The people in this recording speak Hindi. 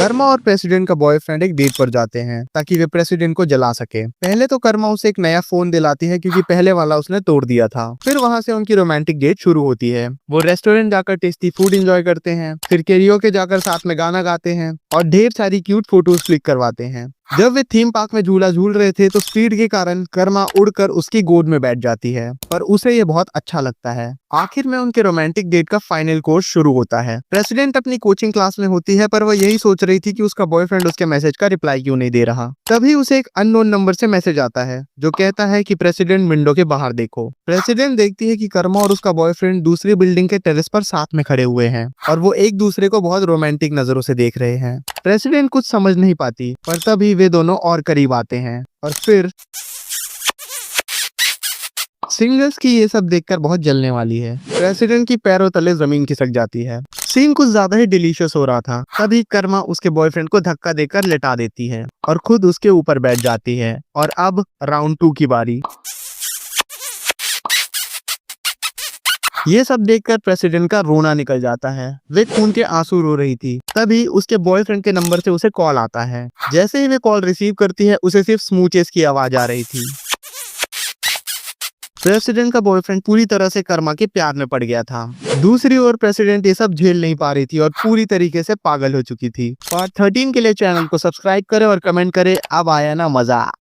कर्मा और प्रेसिडेंट का बॉयफ्रेंड एक डेट पर जाते हैं ताकि वे प्रेसिडेंट को जला सके। पहले तो कर्मा उसे एक नया फोन दिलाती है क्योंकि पहले वाला उसने तोड़ दिया था। फिर वहाँ से उनकी रोमांटिक डेट शुरू होती है। वो रेस्टोरेंट जाकर टेस्टी फूड एंजॉय करते हैं, फिर कैरियोके जाकर साथ में गाना गाते हैं और ढेर सारी क्यूट फोटोज क्लिक करवाते हैं। जब वे थीम पार्क में झूला झूल रहे थे तो स्पीड के कारण कर्मा उड़कर उसकी गोद में बैठ जाती है और उसे ये बहुत अच्छा लगता है। आखिर में उनके रोमांटिक डेट का फाइनल कोर्स शुरू होता है। प्रेसिडेंट अपनी कोचिंग क्लास में होती है पर वह यही सोच रही थी कि उसका बॉयफ्रेंड उसके मैसेज का रिप्लाई क्यों नहीं दे रहा। तभी उसे एक अननोन नंबर से मैसेज आता है जो कहता है कि प्रेसिडेंट विंडो के बाहर देखो। प्रेसिडेंट देखती है कि कर्मा और उसका बॉयफ्रेंड दूसरी बिल्डिंग के टेरेस पर साथ में खड़े हुए हैं और वो एक दूसरे को बहुत रोमांटिक नजरों से देख रहे हैं। प्रेसिडेंट कुछ समझ नहीं पाती पर तभी वे दोनों और करीब आते हैं और फिर सिंगल्स की ये सब देखकर बहुत जलने वाली है। प्रेसिडेंट की पैरों तले जमीन खिसक जाती है। सीन कुछ ज्यादा ही डिलीशियस हो रहा था। तभी कर्मा उसके बॉयफ्रेंड को धक्का देकर लेटा देती है और खुद उसके ऊपर बैठ जाती है। और अब राउंड 2 की बारी। ये सब देखकर प्रेसिडेंट का रोना निकल जाता है। वे खून के आंसू रो रही थी। तभी उसके बॉयफ्रेंड के नंबर से उसे कॉल आता है। जैसे ही वे कॉल रिसीव करती है उसे सिर्फ स्मूचेस की आवाज आ रही थी। प्रेसिडेंट का बॉयफ्रेंड पूरी तरह से कर्मा के प्यार में पड़ गया था। दूसरी ओर प्रेसिडेंट ये सब झेल नहीं पा रही थी और पूरी तरीके से पागल हो चुकी थी। पार्ट 13 के लिए चैनल को सब्सक्राइब करें और कमेंट करें अब आया ना मजा।